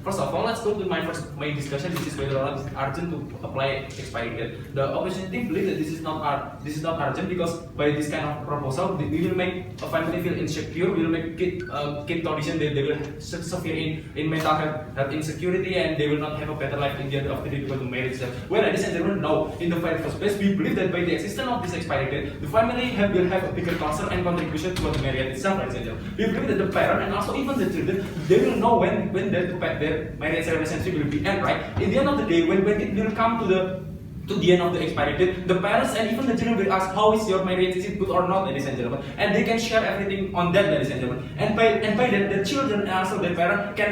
First of all, let's go to my discussion, which is whether or not it's urgent to apply expiry date. The opposition team believe that this is not urgent because by this kind of proposal, we will make a family feel insecure. We will make kid condition that they will suffer in mental health insecurity, and they will not have a better life in the end of the day because of marriage. Well, ladies and gentlemen, no. In the very first place, we believe that by the existence of this expiry date, the family will have a bigger concern and contribution towards the marriage itself, ladies and gentlemen. We believe that the parent and also even the children, they will know when their marriage relationship will be end, right? In the end of the day, when it will come to the end of the expiry date, the parents and even the children will ask, how is your marriage, is it good or not, ladies and gentlemen? And they can share everything on that, ladies and gentlemen. And by that, the children and also the parent can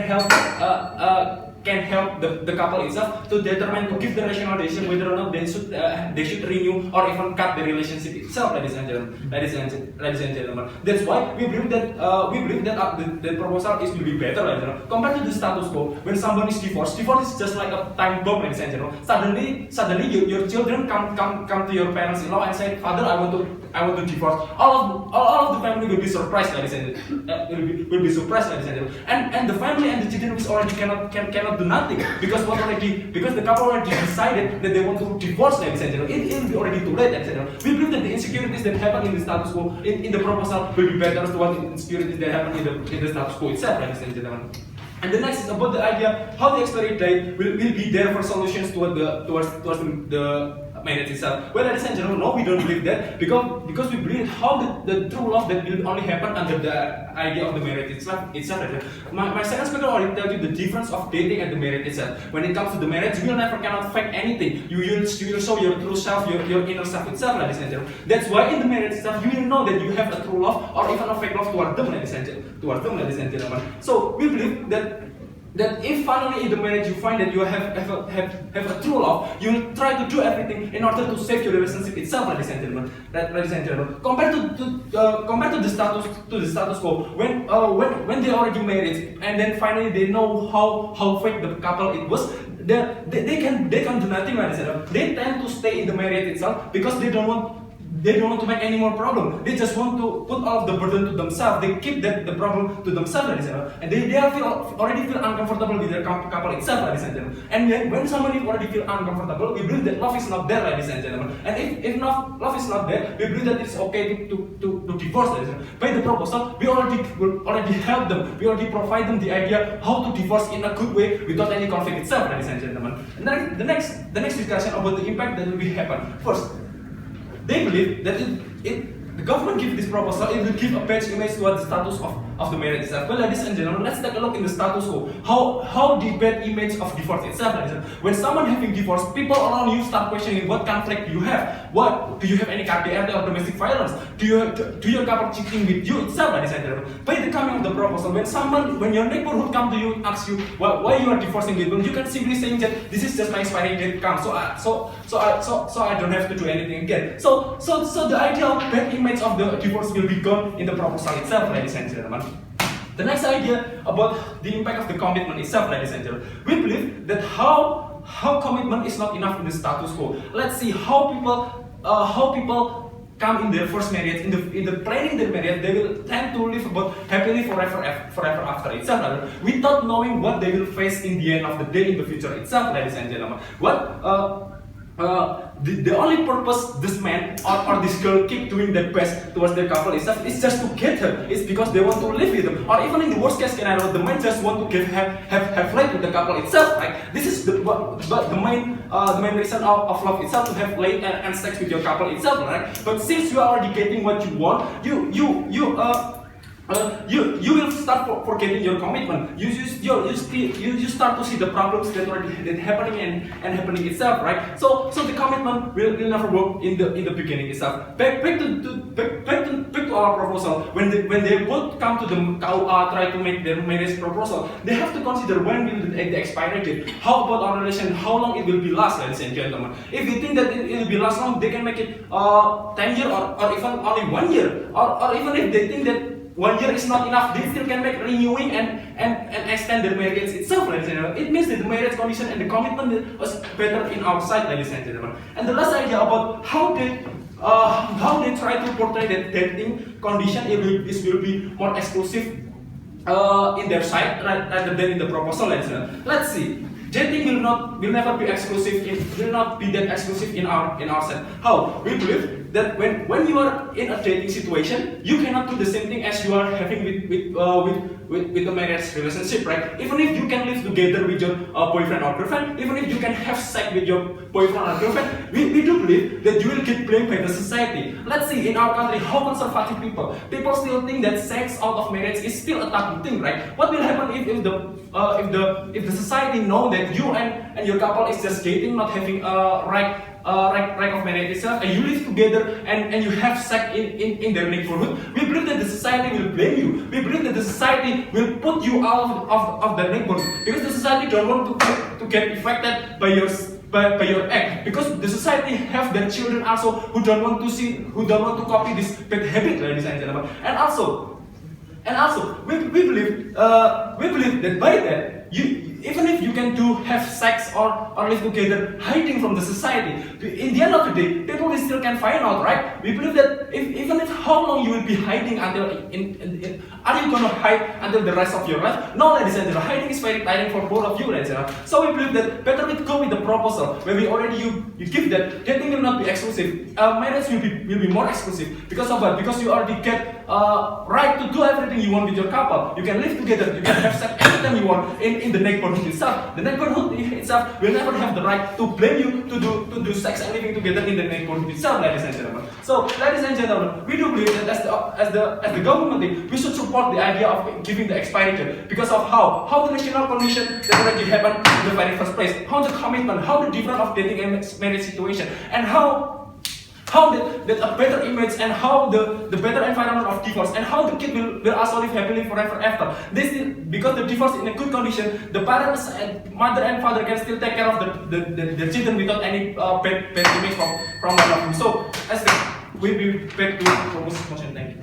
help the couple itself to determine, to give the rational decision whether or not they should renew or even cut the relationship itself, ladies and gentlemen. That's why we believe that the proposal is to be better, ladies and gentlemen, compared to the status quo. When someone is divorced is just like a time bomb, ladies and gentlemen. Suddenly your children come to your parents-in-law and say, Father, I want to divorce. All of the family will be surprised, ladies and gentlemen. Will be surprised, ladies and gentlemen. And the family and the children is already cannot do nothing because the couple already decided that they want to divorce, ladies and gentlemen. It will be already too late, ladies and gentlemen. We believe that the insecurities that happen in the status quo in the proposal will be better to what insecurities that happen in the status quo itself, ladies and gentlemen. And the next is about the idea how the expiry date will be there for solutions towards the marriage itself. Well, ladies and gentlemen, no, we don't believe that because we believe how the true love that will only happen under the idea of the marriage itself. My second speaker already tell you the difference of dating and the marriage itself. When it comes to the marriage, you will never cannot fake anything. You will show your true self, your inner self itself, ladies and gentlemen. That's why in the marriage itself, you will know that you have a true love or even a fake love toward them, ladies and gentlemen. So we believe that if finally in the marriage you find that you have a true love, you will try to do everything in order to save your relationship itself, ladies and gentlemen. Compared to the status quo, when they already married and then finally they know how fake the couple it was, they can do nothing, ladies and gentlemen. They tend to stay in the marriage itself because they don't want to make any more problem. They just want to put all of the burden to themselves. They keep the problem to themselves, ladies and gentlemen. And they already feel uncomfortable with their couple itself, ladies and gentlemen. And when somebody already feel uncomfortable, we believe that love is not there, ladies and gentlemen. And if love is not there, we believe that it's okay to divorce, ladies and gentlemen. By the proposal, we already help them. We already provide them the idea how to divorce in a good way without any conflict itself, ladies and gentlemen. And then the next discussion about the impact that will happen. First, they believe that the government give this proposal, it will give a bad image towards the status of the marriage itself. Well, ladies and gentlemen, let's take a look in the status quo. How the bad image of divorce itself, ladies and gentlemen. When someone having divorce, people around you start questioning what conflict you have. What do you have any KDRT or domestic violence? Do your couple cheating with you itself, ladies and gentlemen? By the coming of the proposal, when your neighborhood come to you and ask you why you are divorcing people, you can simply say that this is just my expiry date come, so I don't have to do anything again. So the idea of bad image of the divorce will be gone in the proposal itself, ladies and gentlemen. The next idea about the impact of the commitment itself, ladies and gentlemen. We believe that how commitment is not enough in the status quo. Let's see how people come in their first marriage, in the planning their marriage, they will tend to live about happily forever after itself, without knowing what they will face in the end of the day in the future itself, ladies and gentlemen. The only purpose this man or this girl keep doing their best towards their couple itself is just to get her. It's because they want to live with them. Or even in the worst case scenario, the man just want to have life with the couple itself. Right? This is the main reason of love itself, to have life and sex with your couple itself. Right? But since you are already getting what you want, you will start forgetting your commitment. You start to see the problems that happening and happening itself, right? So the commitment will never work in the beginning itself. Back to our proposal. When they both come to the try to make their marriage proposal, they have to consider when will the expiry date. How about our relation? How long it will be last, ladies and gentlemen? If they think that it will be last long, they can make it 10 years or even only 1 year, or even if they think that 1 year is not enough, they still can make renewing and extend their marriage itself, ladies and gentlemen. It means that the marriage condition and the commitment was better in our side, ladies and gentlemen. And the last idea about how they try to portray that dating condition, it will be more exclusive in their side rather than in the proposal. Let's see. Dating will never be exclusive. It will not be that exclusive in our set. How? We believe that when you are in a dating situation, you cannot do the same thing as you are having with a marriage relationship, right? Even if you can live together with your boyfriend or girlfriend, even if you can have sex with your boyfriend or girlfriend, we do believe that you will get blamed by the society. Let's see in our country how conservative people still think that sex out of marriage is still a taboo thing, right? What will happen if the society know that you and your couple is just dating, not having a right of marriage itself, and you live together and you have sex in their neighborhood? We believe that the society will blame you. We believe that the society will put you out of the neighborhood because the society don't want to get affected by your act, because the society have their children also who don't want to copy this bad habit, ladies and gentlemen. And also we believe that by that even if you can have sex or live together hiding from the society, in the end of the day, people still can find out, right? We believe that even if how long you will be hiding until are you gonna hide until the rest of your life? No, ladies and gentlemen, hiding is very tiring for both of you, ladies and gentlemen. So we believe that better we go with the proposal where we already you give that dating will not be exclusive. Marriage will be more exclusive because of what? Because you already get right to do everything you want with your couple. You can live together. You can have sex anytime you want in the neighborhood itself. The neighborhood itself will never have the right to blame you to do sex and living together in the neighborhood itself, ladies and gentlemen. So, ladies and gentlemen, we do believe that as the government, we should support the idea of giving the expiry date because of how the national condition that already happened in the very first place, how the commitment, how the difference of dating and marriage situation, and how that a better image and how the better environment of divorce and how the kid will also live happily forever after. Because the divorce in a good condition, the parents and mother and father can still take care of the children without any bad image from one of them. So as we'll be back to propose motion. Thank you.